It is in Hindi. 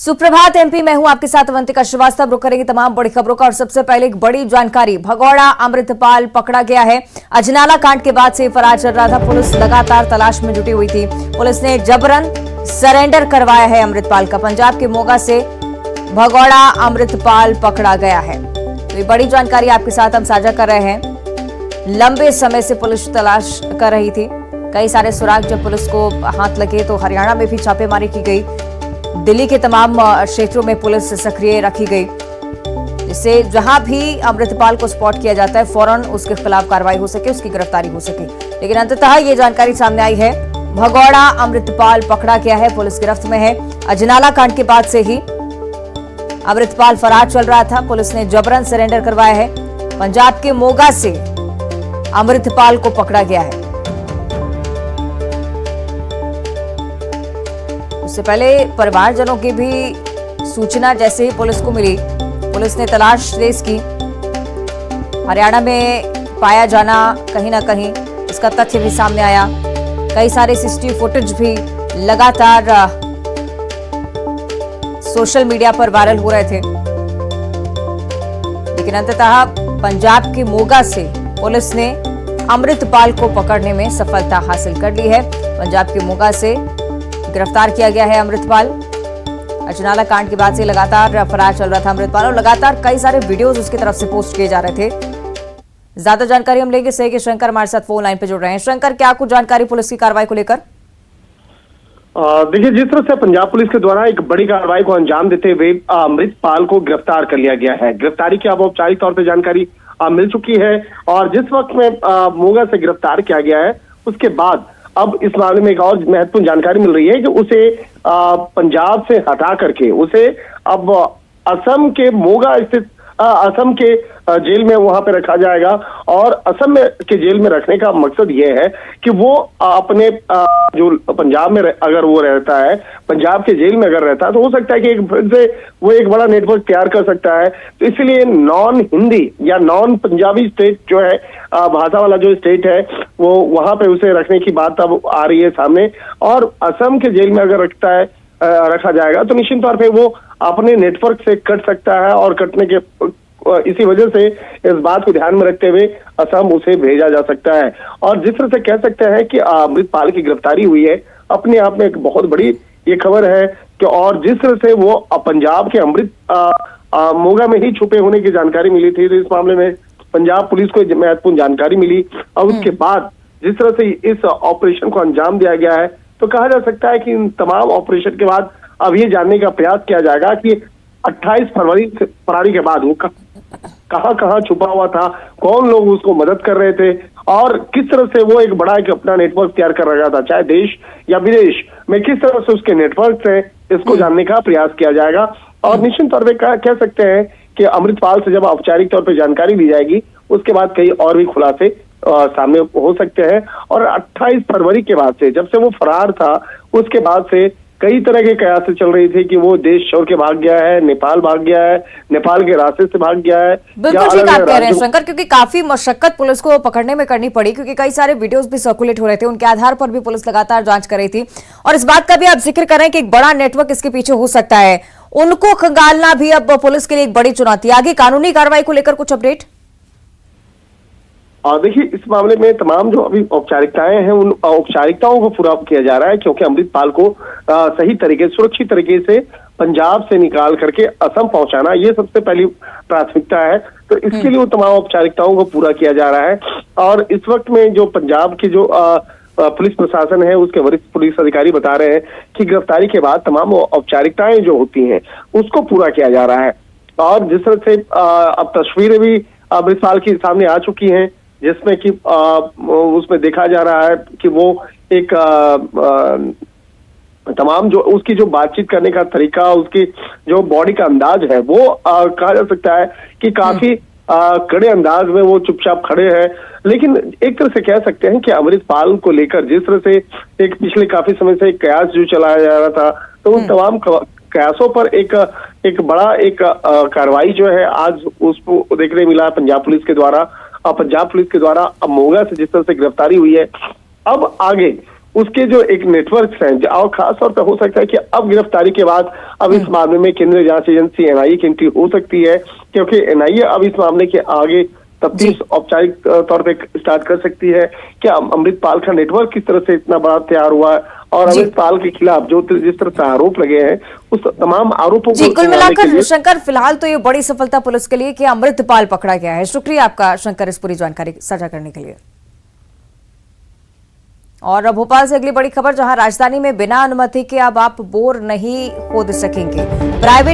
सुप्रभात एमपी, मैं हूं आपके साथ अवंतिका श्रीवास्तव। रुक करेंगे तमाम बड़ी खबरों का और सबसे पहले एक बड़ी जानकारी। भगोड़ा अमृतपाल पकड़ा गया है। अजनाला कांड के बाद से फरार चल रहा था। पुलिस लगातार तलाश में जुटी हुई थी। पुलिस ने जबरन सरेंडर करवाया है अमृतपाल का। पंजाब के मोगा से भगोड़ा अमृतपाल पकड़ा गया है। तो ये बड़ी जानकारी आपके साथ हम साझा कर रहे हैं। लंबे समय से पुलिस तलाश कर रही थी। कई सारे सुराग जब पुलिस को हाथ लगे तो हरियाणा में भी छापेमारी की गई। दिल्ली के तमाम क्षेत्रों में पुलिस सक्रिय रखी गई, जिससे जहां भी अमृतपाल को स्पॉट किया जाता है फौरन उसके खिलाफ कार्रवाई हो सके, उसकी गिरफ्तारी हो सके। लेकिन अंततः ये जानकारी सामने आई है, भगोड़ा अमृतपाल पकड़ा गया है, पुलिस गिरफ्त में है। अजनाला कांड के बाद से ही अमृतपाल फरार चल रहा था। पुलिस ने जबरन सरेंडर करवाया है। पंजाब के मोगा से अमृतपाल को पकड़ा गया है। उससे पहले परिवारजनों की भी सूचना जैसे ही पुलिस को मिली, पुलिस ने तलाश तेज की। हरियाणा में पाया जाना कहीं ना कहीं इसका तथ्य भी सामने आया। कई सारे सीसीटीवी फुटेज भी लगातार सोशल मीडिया पर वायरल हो रहे थे। लेकिन अंततः पंजाब के मोगा से पुलिस ने अमृतपाल को पकड़ने में सफलता हासिल कर ली है। पंजाब के मोगा से गिरफ्तार किया गया है अमृतपाल। अजनाला कांड के बाद से लगातार फरार चल रहा था अमृतपाल और लगातार कई सारे वीडियोस उसकी तरफ से पोस्ट किए जा रहे थे। ज्यादा जानकारी हम लेंगे सही कि शंकर हमारे साथ फोन लाइन पे जुड़ रहे हैं। शंकर, क्या कुछ जानकारी पुलिस की कार्रवाई को लेकर? देखिए, जिस तरह से पंजाब पुलिस के द्वारा एक बड़ी कार्रवाई को अंजाम देते हुए अमृतपाल को गिरफ्तार कर लिया गया है। गिरफ्तारी की अब औपचारिक तौर पर जानकारी मिल चुकी है और जिस वक्त में मोगा से गिरफ्तार किया गया है उसके बाद अब इस मामले में एक और महत्वपूर्ण जानकारी मिल रही है कि उसे पंजाब से हटा करके उसे अब असम के मोगा स्थित असम के जेल में वहां पे रखा जाएगा। और असम में के जेल में रखने का मकसद यह है कि वो अपने जो पंजाब में अगर वो रहता है, पंजाब के जेल में अगर रहता है तो हो सकता है कि फिर से वो एक बड़ा नेटवर्क तैयार कर सकता है। तो इसलिए नॉन हिंदी या नॉन पंजाबी स्टेट जो है, भाषा वाला जो स्टेट है, वो वहां पे उसे रखने की बात अब आ रही है सामने। और असम के जेल में अगर रखा जाएगा तो निश्चित तौर पे वो अपने नेटवर्क से कट सकता है और कटने के इसी वजह से इस बात को ध्यान में रखते हुए असम उसे भेजा जा सकता है। और जिस तरह से कह सकते हैं कि अमृतपाल की गिरफ्तारी हुई है, अपने आप में एक बहुत बड़ी ये खबर है कि और जिस तरह से वो पंजाब के मोगा में ही छुपे होने की जानकारी मिली थी, तो इस मामले में पंजाब पुलिस को महत्वपूर्ण जानकारी मिली और उसके बाद जिस तरह से इस ऑपरेशन को अंजाम दिया गया है, तो कहा जा सकता है कि इन तमाम ऑपरेशन के बाद अब ये जानने का प्रयास किया जाएगा कि 28 फरवरी के बाद वो कहां छुपा हुआ था, कौन लोग उसको मदद कर रहे थे और किस तरह से वो एक बड़ा अपना नेटवर्क तैयार कर रहा था, चाहे देश या विदेश में किस तरह से उसके नेटवर्क है, इसको जानने का प्रयास किया जाएगा। और निश्चित तौर पर कह सकते हैं कि अमृतपाल से जब औपचारिक तौर पर जानकारी ली जाएगी उसके बाद कई और भी खुलासे सामने हो सकते हैं। और 28 फरवरी के बाद से, जब से वो फरार था, उसके बाद से कई तरह के कयास चल रही थी कि वो देश छोड़ के भाग गया है, नेपाल भाग गया है, नेपाल के रास्ते से भाग गया है। बिल्कुल ठीक आप कह रहे हैं शंकर, क्योंकि काफी मशक्कत पुलिस को पकड़ने में करनी पड़ी, क्योंकि कई सारे वीडियोस भी सर्कुलेट हो रहे थे। उनके आधार पर भी पुलिस लगातार जांच कर रही थी और इस बात का भी आप जिक्र कर रहे हैं कि एक बड़ा नेटवर्क इसके पीछे हो सकता है। उनको खंगालना भी अब पुलिस के लिए एक बड़ी चुनौती। आगे कानूनी कार्रवाई को लेकर कुछ अपडेट? देखिए, इस मामले में तमाम जो अभी औपचारिकताएं हैं उन औपचारिकताओं को पूरा किया जा रहा है, क्योंकि अमृतपाल को सही तरीके सुरक्षित तरीके से पंजाब से निकाल करके असम पहुंचाना ये सबसे पहली प्राथमिकता है। तो इसके लिए वो तमाम औपचारिकताओं को पूरा किया जा रहा है। और इस वक्त में जो पंजाब की जो पुलिस प्रशासन है, उसके वरिष्ठ पुलिस अधिकारी बता रहे हैं कि गिरफ्तारी के बाद तमाम औपचारिकताएं जो होती हैं उसको पूरा किया जा रहा है। और जिस तरह से अब तस्वीरें भी अमृतपाल की सामने आ चुकी हैं, जिसमें कि उसमें देखा जा रहा है कि वो एक तमाम जो उसकी जो बातचीत करने का तरीका, उसकी जो बॉडी का अंदाज है, वो कहा जा सकता है कि काफी कड़े अंदाज में वो चुपचाप खड़े हैं। लेकिन एक तरह से कह सकते हैं कि अमृतपाल को लेकर जिस तरह से एक पिछले काफी समय से एक कयास जो चलाया जा रहा था, तो उन तमाम कयासों पर एक बड़ा कार्रवाई जो है आज उसको देखने मिला पंजाब पुलिस के द्वारा। पंजाब पुलिस के द्वारा अब मोगा से जिस तरह से गिरफ्तारी हुई है, अब आगे उसके जो एक नेटवर्क हैं, और खासतौर पर हो सकता है कि अब गिरफ्तारी के बाद अब इस मामले में केंद्रीय जांच एजेंसी एनआईए की एंट्री हो सकती है, क्योंकि एनआईए अब इस मामले के आगे तफ्तीश औपचारिक तौर पे स्टार्ट कर सकती है। क्या अमृतपाल का नेटवर्क किस तरह से इतना बड़ा तैयार हुआ है, और अमृतपाल के खिलाफ जो जिस तरह से आरोप लगे हैं, उस तमाम आरोपों जी, को कुल सुनाने के मिलाकर लिए शंकर फिलहाल तो ये बड़ी सफलता पुलिस के लिए कि अमृतपाल पकड़ा गया है। शुक्रिया आपका शंकर इस पूरी जानकारी साझा करने के लिए। और भोपाल से अगली बड़ी खबर, जहां राजधानी में बिना अनुमति के अब आप बोर नहीं खोद सकेंगे। प्राइवेट